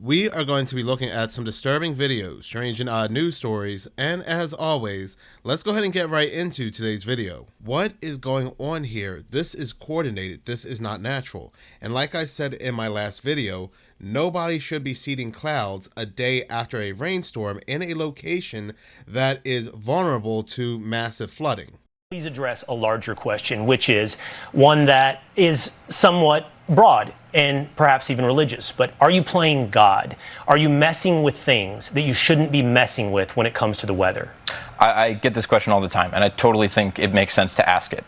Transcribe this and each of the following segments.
We are going to be looking at some disturbing videos, strange and odd news stories, and as always, let's go ahead and get right into today's video. What is going on here? This is coordinated, this is not natural. And like I said in my last video, nobody should be seeding clouds a day after a rainstorm in a location that is vulnerable to massive flooding. Please address a larger question, which is one that is somewhat broad and perhaps even religious. But are you playing God? Are you messing with things that you shouldn't be messing with when it comes to the weather? I get this question all the time, and I totally think it makes sense to ask it.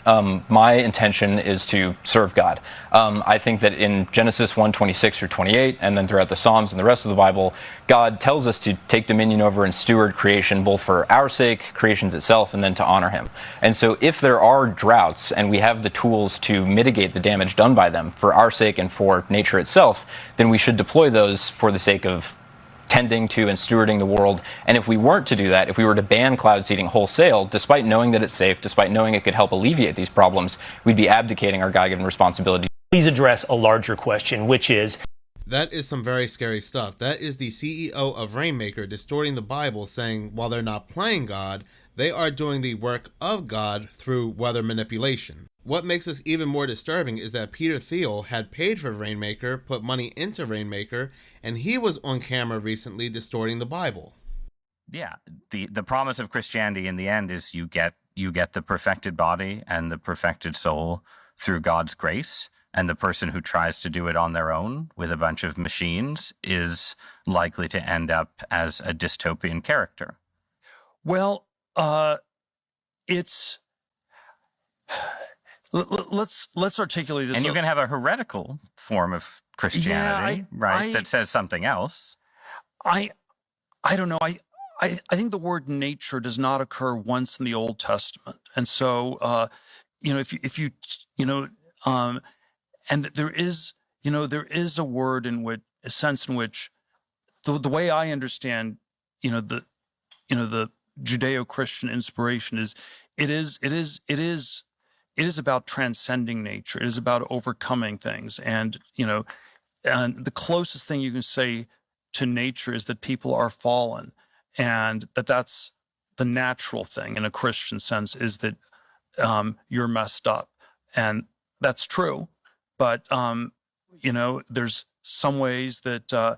My intention is to serve God. I think that in Genesis 1:26 through 28, and then throughout the Psalms and the rest of the Bible, God tells us to take dominion over and steward creation, both for our sake, creation's itself, and then to honor Him. And so if there are droughts, and we have the tools to mitigate the damage done by them for our sake and for nature itself, then we should deploy those for the sake of tending to and stewarding the world. And if we weren't to do that, if we were to ban cloud seeding wholesale, despite knowing that it's safe, despite knowing it could help alleviate these problems, we'd be abdicating our God-given responsibility. Please address a larger question, which is... That is some very scary stuff. That is the CEO of Rainmaker distorting the Bible, saying while they're not playing God, they are doing the work of God through weather manipulation. What makes this even more disturbing is that Peter Thiel had paid for Rainmaker, put money into Rainmaker, and he was on camera recently distorting the Bible. Yeah, the promise of Christianity in the end is you get the perfected body and the perfected soul through God's grace, and the person who tries to do it on their own with a bunch of machines is likely to end up as a dystopian character. Well, it's... Let's articulate this. And you can have a heretical form of Christianity, that says something else. I don't know. I think the word nature does not occur once in the Old Testament, and so if you and there is a word in which a sense in which the way I understand the Judeo-Christian inspiration is it is about transcending nature. It is about overcoming things. And, and the closest thing you can say to nature is that people are fallen, and that's the natural thing in a Christian sense, is that you're messed up. And that's true. But, there's some ways that,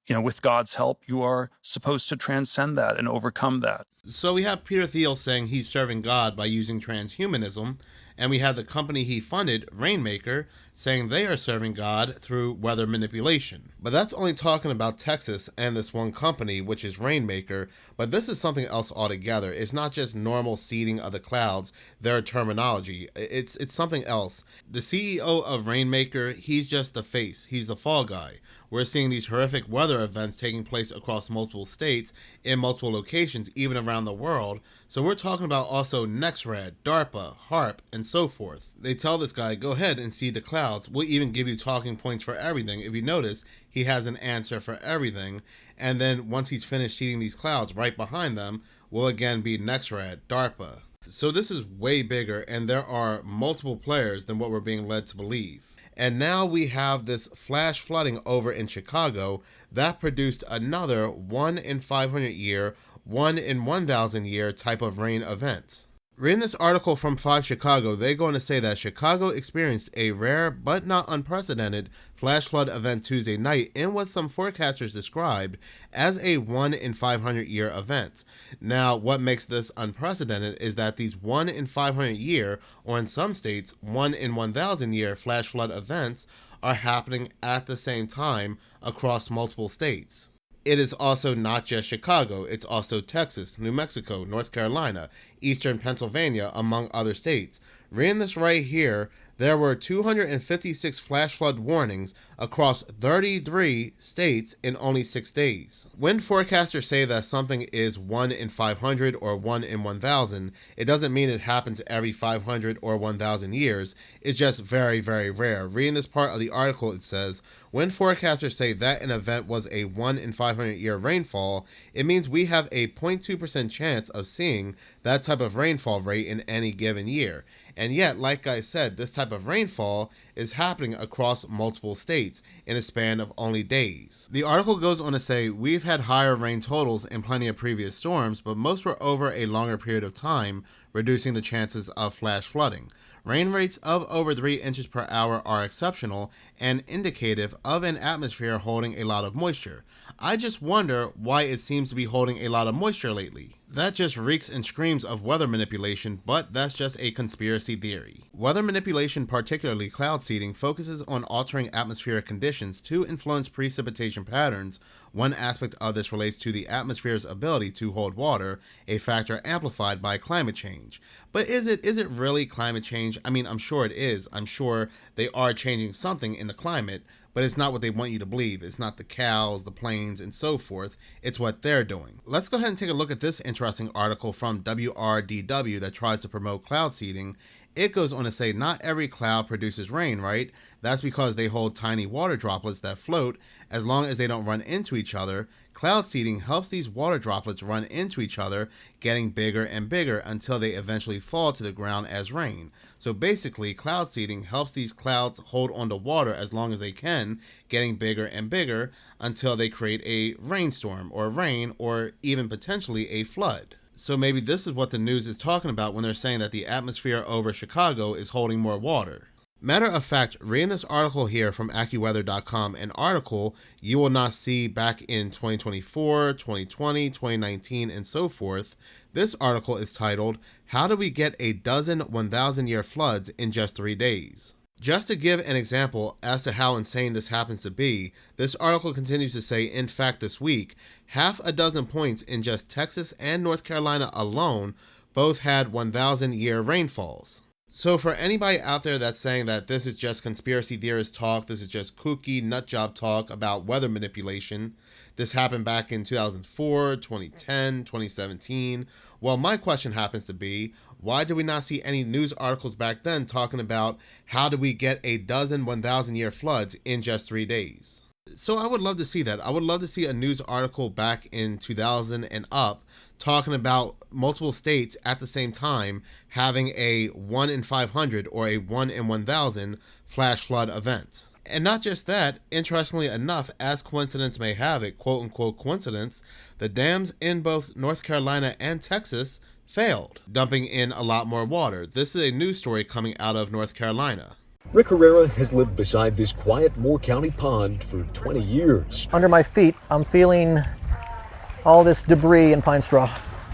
with God's help, you are supposed to transcend that and overcome that. So we have Peter Thiel saying he's serving God by using transhumanism, and we have the company he funded, Rainmaker, saying they are serving God through weather manipulation. But that's only talking about Texas and this one company, which is Rainmaker, but this is something else altogether. It's not just normal seeding of the clouds, their terminology. It's something else. The CEO of Rainmaker, he's just the face. He's the fall guy. We're seeing these horrific weather events taking place across multiple states, in multiple locations, even around the world. So we're talking about also NextRad, DARPA, HARP, and so forth. They tell this guy, go ahead and seed the clouds. We'll even give you talking points for everything. If you notice, he has an answer for everything. And then once he's finished seeding these clouds, right behind them will again be NextRad, DARPA. So this is way bigger, and there are multiple players than what we're being led to believe. And now we have this flash flooding over in Chicago that produced another 1 in 500 year, 1 in 1,000 year type of rain event. Reading this article from 5 Chicago, they're going to say that Chicago experienced a rare but not unprecedented flash flood event Tuesday night in what some forecasters described as a 1 in 500 year event. Now, what makes this unprecedented is that these 1 in 500 year, or in some states 1 in 1,000 year flash flood events are happening at the same time across multiple states. It is also not just Chicago, it's also Texas, New Mexico, North Carolina, Eastern Pennsylvania, among other states. Reading this right here, there were 256 flash flood warnings across 33 states in only 6 days. When forecasters say that something is 1 in 500 or 1 in 1,000, it doesn't mean it happens every 500 or 1,000 years. It's just very, very rare. Reading this part of the article, it says, when forecasters say that an event was a 1 in 500 year rainfall, it means we have a 0.2% chance of seeing that type of rainfall rate in any given year. And yet, like I said, this type of rainfall is happening across multiple states in a span of only days. The article goes on to say, we've had higher rain totals in plenty of previous storms, but most were over a longer period of time, reducing the chances of flash flooding. Rain rates of over 3 inches per hour are exceptional and indicative of an atmosphere holding a lot of moisture. I just wonder why it seems to be holding a lot of moisture lately. That just reeks and screams of weather manipulation, but that's just a conspiracy theory. Weather manipulation, particularly cloud seeding, focuses on altering atmospheric conditions to influence precipitation patterns. One aspect of this relates to the atmosphere's ability to hold water, a factor amplified by climate change. But is it really climate change? I mean, I'm sure it is. I'm sure they are changing something in the climate, but it's not what they want you to believe. It's not the cows, the planes, and so forth. It's what they're doing. Let's go ahead and take a look at this interesting article from WRDW that tries to promote cloud seeding. It goes on to say, not every cloud produces rain, right? That's because they hold tiny water droplets that float. As long as they don't run into each other, cloud seeding helps these water droplets run into each other, getting bigger and bigger until they eventually fall to the ground as rain. So basically, cloud seeding helps these clouds hold onto water as long as they can, getting bigger and bigger until they create a rainstorm or rain or even potentially a flood. So maybe this is what the news is talking about when they're saying that the atmosphere over Chicago is holding more water. Matter of fact, reading this article here from AccuWeather.com, an article you will not see back in 2024, 2020, 2019, and so forth. This article is titled, How Do We Get a Dozen 1,000-Year Floods in Just 3 Days? Just to give an example as to how insane this happens to be, this article continues to say, in fact, this week, half a dozen points in just Texas and North Carolina alone both had 1,000-year rainfalls. So for anybody out there that's saying that this is just conspiracy theorist talk, this is just kooky nutjob talk about weather manipulation, this happened back in 2004, 2010, 2017, well, my question happens to be, why did we not see any news articles back then talking about how do we get a dozen 1,000-year floods in just 3 days? So I would love to see that. I would love to see a news article back in 2000 and up talking about multiple states at the same time having a 1 in 500 or a 1 in 1,000 flash flood event. And not just that, interestingly enough, as coincidence may have it, quote unquote coincidence, the dams in both North Carolina and Texas failed, dumping in a lot more water. This is a news story coming out of North Carolina. Rick Herrera has lived beside this quiet Moore County pond for 20 years. Under my feet, I'm feeling all this debris and pine straw.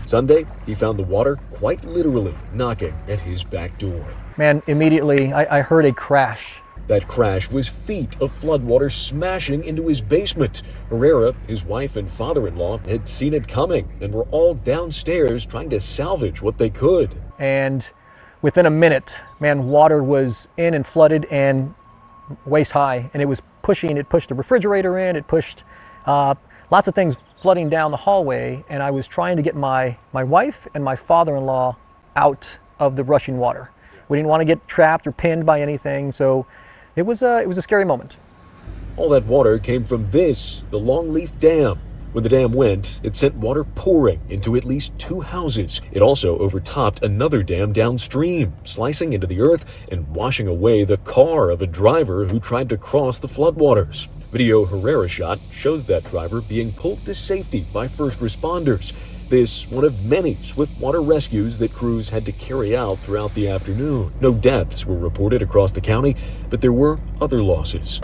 Sunday, he found the water quite literally knocking at his back door. Man, immediately I heard a crash. That crash was feet of floodwater smashing into his basement. Herrera, his wife and father-in-law had seen it coming and were all downstairs trying to salvage what they could. And within a minute, man, water was in and flooded and waist high. And it was pushing, it pushed the refrigerator in, it pushed lots of things flooding down the hallway. And I was trying to get my wife and my father-in-law out of the rushing water. We didn't want to get trapped or pinned by anything, so it was a scary moment. All that water came from this, the Longleaf Dam. When the dam went, it sent water pouring into at least 2 houses. It also overtopped another dam downstream, slicing into the earth and washing away the car of a driver who tried to cross the floodwaters. Video Herrera shot shows that driver being pulled to safety by first responders. This one of many swift water rescues that crews had to carry out throughout the afternoon. No deaths were reported across the county, but there were other losses.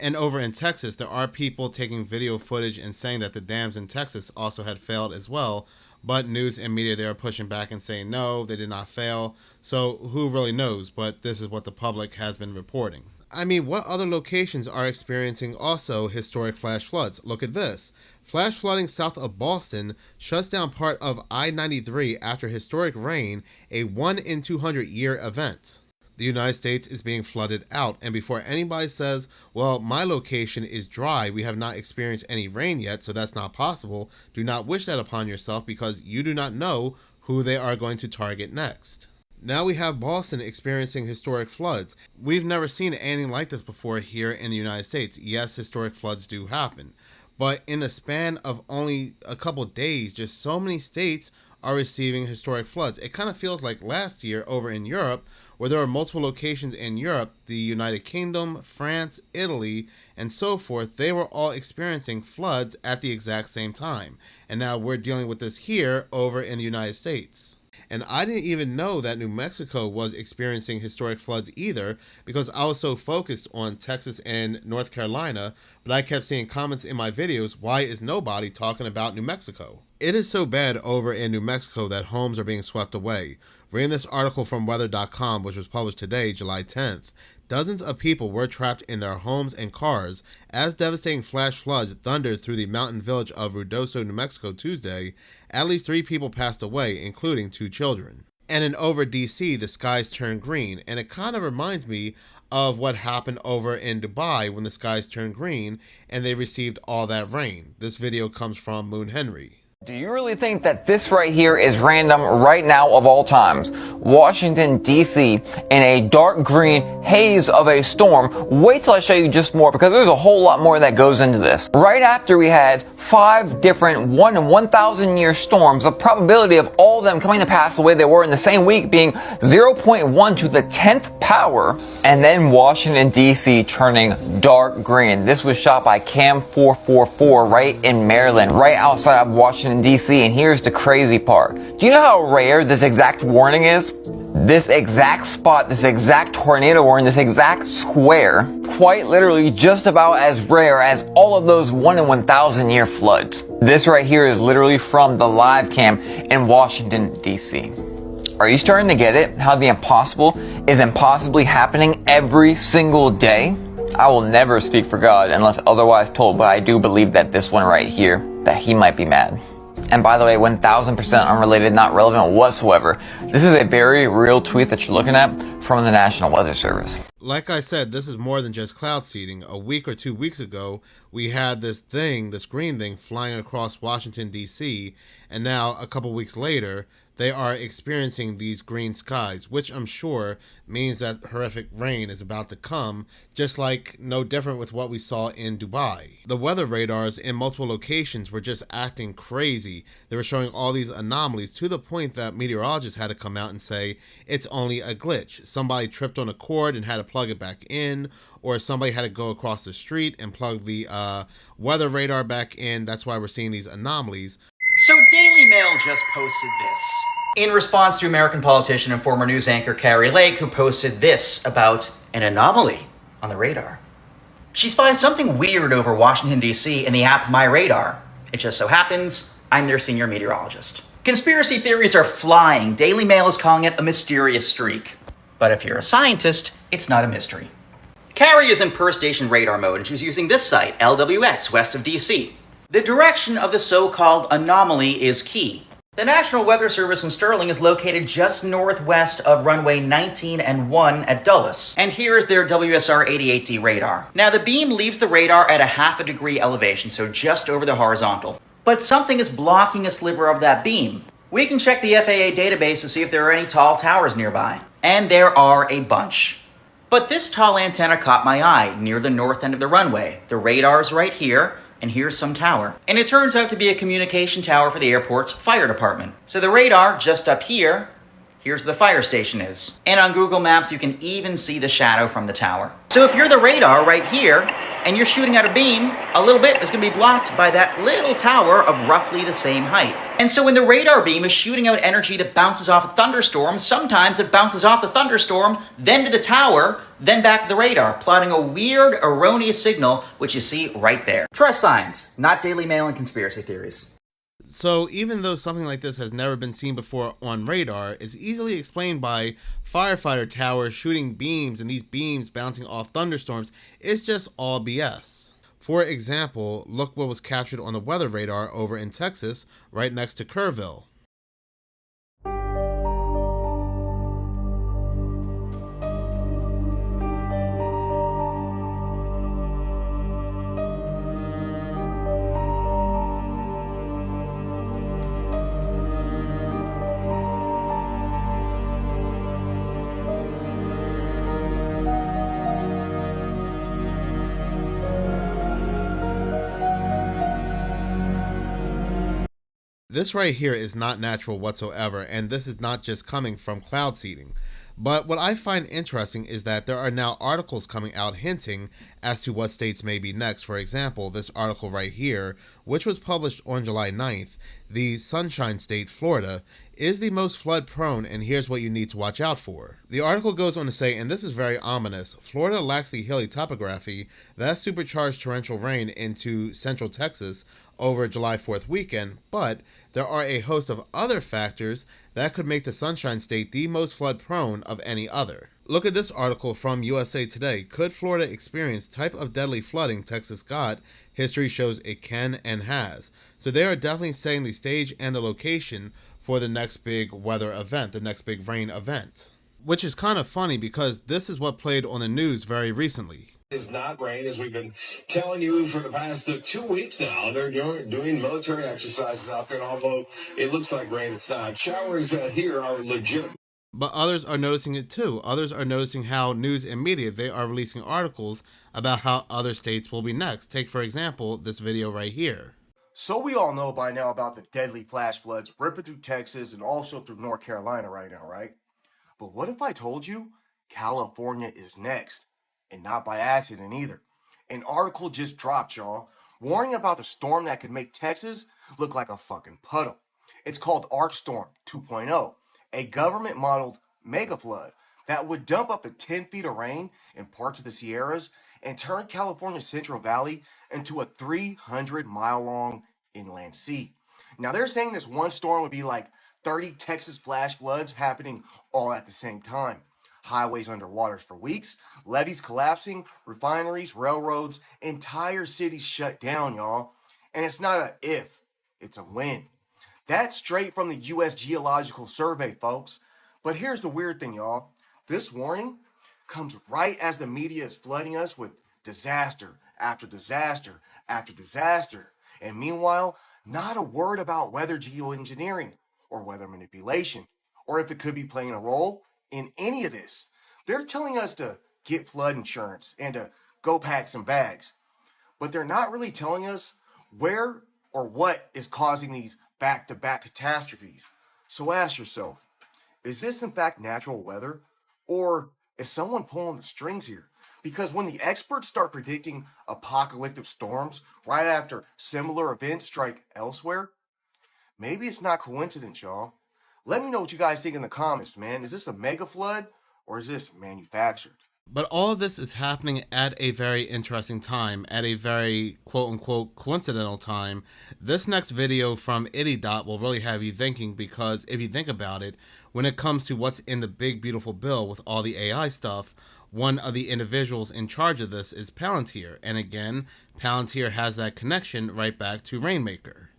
And over in Texas, there are people taking video footage and saying that the dams in Texas also had failed as well. But news and media, they are pushing back and saying, no, they did not fail. So who really knows? But this is what the public has been reporting. I mean, what other locations are experiencing also historic flash floods? Look at this. Flash flooding south of Boston shuts down part of I-93 after historic rain, a 1 in 200 year event. The United States is being flooded out, and before anybody says, well, my location is dry, we have not experienced any rain yet, so that's not possible, do not wish that upon yourself because you do not know who they are going to target next. Now we have Boston experiencing historic floods. We've never seen anything like this before here in the United States. Yes, historic floods do happen, but in the span of only a couple days, just so many states are receiving historic floods. It kind of feels like last year over in Europe, where there were multiple locations in Europe, the United Kingdom, France, Italy, and so forth, they were all experiencing floods at the exact same time. And now we're dealing with this here over in the United States. And I didn't even know that New Mexico was experiencing historic floods either, because I was so focused on Texas and North Carolina, but I kept seeing comments in my videos, why is nobody talking about New Mexico? It is so bad over in New Mexico that homes are being swept away. Reading this article from weather.com, which was published today, July 10th, dozens of people were trapped in their homes and cars as devastating flash floods thundered through the mountain village of Ruidoso, New Mexico Tuesday. At least 3 people passed away, including 2 children. And in over DC, the skies turned green, and it kind of reminds me of what happened over in Dubai when the skies turned green and they received all that rain. This video comes from Moon Henry. Do you really think that this right here is random right now of all times? Washington, D.C. in a dark green haze of a storm. Wait till I show you just more, because there's a whole lot more that goes into this. Right after we had 5 different 1 in 1,000 year storms, the probability of all of them coming to pass the way they were in the same week being 0.1 to the 10th power. And then Washington, D.C. turning dark green. This was shot by Cam 444 right in Maryland, right outside of Washington, D.C. And here's the crazy part. Do you know how rare this exact warning is? This exact spot, this exact tornado warning, this exact square, quite literally just about as rare as all of those 1 in 1,000 year floods. This right here is literally from the live cam in Washington, D.C. Are you starting to get it? How the impossible is impossibly happening every single day? I will never speak for God unless otherwise told, but I do believe that this one right here, that he might be mad. And by the way, 1000% unrelated, not relevant whatsoever. This is a very real tweet that you're looking at from the National Weather Service. Like I said, this is more than just cloud seeding. A week or 2 weeks ago, we had this green thing flying across Washington, D.C., and now a couple weeks later, they are experiencing these green skies, which I'm sure means that horrific rain is about to come, just like no different with what we saw in Dubai. The weather radars in multiple locations were just acting crazy. They were showing all these anomalies to the point that meteorologists had to come out and say it's only a glitch. Somebody tripped on a cord and had to plug it back in, or somebody had to go across the street and plug the weather radar back in. That's why we're seeing these anomalies. So Daily Mail just posted this in response to American politician and former news anchor Carrie Lake, who posted this about an anomaly on the radar. She spies something weird over Washington, D.C. in the app My Radar. It just so happens I'm their senior meteorologist. Conspiracy theories are flying. Daily Mail is calling it a mysterious streak. But if you're a scientist, it's not a mystery. Carrie is in per station radar mode, and she's using this site, LWX, west of D.C. The direction of the so-called anomaly is key. The National Weather Service in Sterling is located just northwest of runway 19 and 1 at Dulles. And here is their WSR 88D radar. Now the beam leaves the radar at a 0.5 degree elevation, so just over the horizontal. But something is blocking a sliver of that beam. We can check the FAA database to see if there are any tall towers nearby. And there are a bunch. But this tall antenna caught my eye near the north end of the runway. The radar's right here, and here's some tower. And it turns out to be a communication tower for the airport's fire department. So the radar just up here, here's where the fire station is. And on Google Maps, you can even see the shadow from the tower. So if you're the radar right here, and you're shooting out a beam, a little bit is gonna be blocked by that little tower of roughly the same height. And so when the radar beam is shooting out energy that bounces off a thunderstorm, sometimes it bounces off the thunderstorm, then to the tower, then back to the radar, plotting a weird, erroneous signal, which you see right there. Trust science, not Daily Mail and conspiracy theories. So even though something like this has never been seen before on radar, it's easily explained by firefighter towers shooting beams and these beams bouncing off thunderstorms. It's just all BS. For example, look what was captured on the weather radar over in Texas, right next to Kerrville. This right here is not natural whatsoever, and this is not just coming from cloud seeding. But what I find interesting is that there are now articles coming out hinting as to what states may be next. For example, this article right here, which was published on July 9th, the Sunshine State, Florida, is the most flood prone, and here's what you need to watch out for. The article goes on to say, and this is very ominous, Florida lacks the hilly topography that supercharged torrential rain into central Texas over July 4th weekend, but there are a host of other factors that could make the Sunshine State the most flood prone of any other. Look at this article from USA Today. Could Florida experience type of deadly flooding Texas got? History shows it can and has. So they are definitely setting the stage and the location for the next big weather event, the next big rain event. Which is kind of funny because this is what played on the news very recently. Is not rain, as we've been telling you for the past 2 weeks now. They're doing military exercises out there, and although it looks like rain, it's not. Showers here are legit. But others are noticing it too. Others are noticing how news and media, they are releasing articles about how other states will be next. Take, for example, this video right here. So we all know by now about the deadly flash floods ripping through Texas and also through North Carolina right now, right? But what if I told you California is next? And not by accident either. An article just dropped, y'all, warning about the storm that could make Texas look like a fucking puddle. It's called Arc Storm 2.0, a government-modeled mega flood that would dump up to 10 feet of rain in parts of the Sierras and turn California's Central Valley into a 300-mile-long inland sea. Now, they're saying this one storm would be like 30 Texas flash floods happening all at the same time. Highways underwater for weeks, levees collapsing, refineries, railroads, entire cities shut down, y'all. And it's not a if, it's a when. That's straight from the U.S. Geological Survey, folks. But here's the weird thing, y'all. This warning comes right as the media is flooding us with disaster after disaster after disaster. And meanwhile, not a word about weather geoengineering or weather manipulation, or if it could be playing a role in any of this. They're telling us to get flood insurance and to go pack some bags, but they're not really telling us where or what is causing these back-to-back catastrophes. So ask yourself, is this in fact natural weather, or is someone pulling the strings here? Because when the experts start predicting apocalyptic storms right after similar events strike elsewhere, maybe it's not coincidence, y'all. Let me know what you guys think in the comments, man. Is this a mega flood or is this manufactured? But all of this is happening at a very interesting time, at a very quote-unquote coincidental time. This next video from IttyDot will really have you thinking, because if you think about it, when it comes to what's in the big beautiful bill with all the AI stuff, one of the individuals in charge of this is Palantir. And again, Palantir has that connection right back to Rainmaker.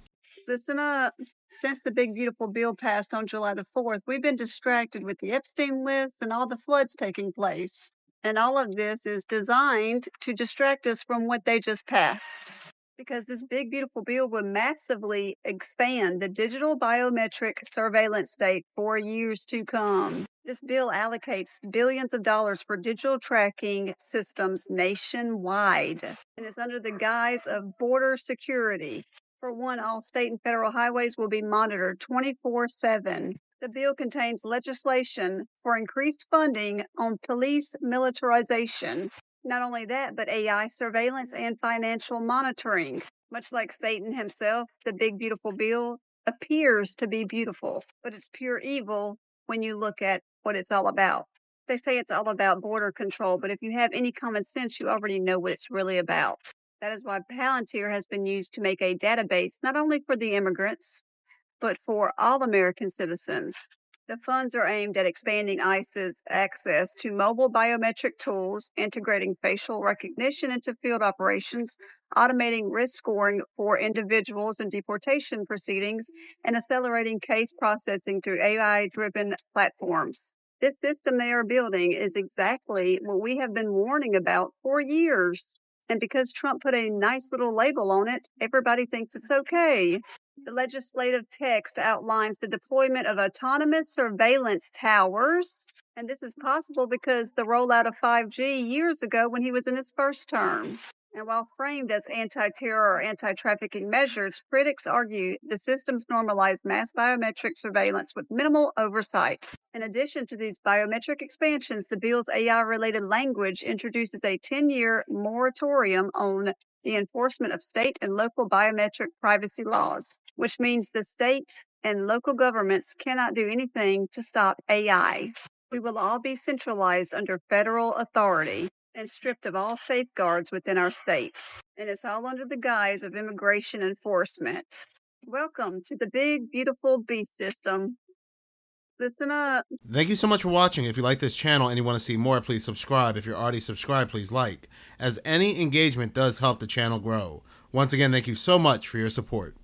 Listen up. Since the big beautiful bill passed on July the 4th, we've been distracted with the Epstein lists and all the floods taking place. And all of this is designed to distract us from what they just passed. Because this big beautiful bill would massively expand the digital biometric surveillance state for years to come. This bill allocates billions of dollars for digital tracking systems nationwide, and it's under the guise of border security. For one, all state and federal highways will be monitored 24/7. The bill contains legislation for increased funding on police militarization. Not only that, but AI surveillance and financial monitoring. Much like Satan himself, the big beautiful bill appears to be beautiful, but it's pure evil when you look at what it's all about. They say it's all about border control, but if you have any common sense, you already know what it's really about. That is why Palantir has been used to make a database not only for the immigrants, but for all American citizens. The funds are aimed at expanding ICE's access to mobile biometric tools, integrating facial recognition into field operations, automating risk scoring for individuals in deportation proceedings, and accelerating case processing through AI-driven platforms. This system they are building is exactly what we have been warning about for years. And because Trump put a nice little label on it, everybody thinks it's okay. The legislative text outlines the deployment of autonomous surveillance towers. And this is possible because the rollout of 5G years ago when he was in his first term. And while framed as anti terror or anti trafficking measures, critics argue the systems normalize mass biometric surveillance with minimal oversight. In addition to these biometric expansions, the bill's AI related language introduces a 10-year moratorium on the enforcement of state and local biometric privacy laws, which means the state and local governments cannot do anything to stop AI. We will all be centralized under federal authority and stripped of all safeguards within our states. And it's all under the guise of immigration enforcement. Welcome to the big, beautiful beast system. Listen up. Thank you so much for watching. If you like this channel and you want to see more, please subscribe. If you're already subscribed, please like, as any engagement does help the channel grow. Once again, thank you so much for your support.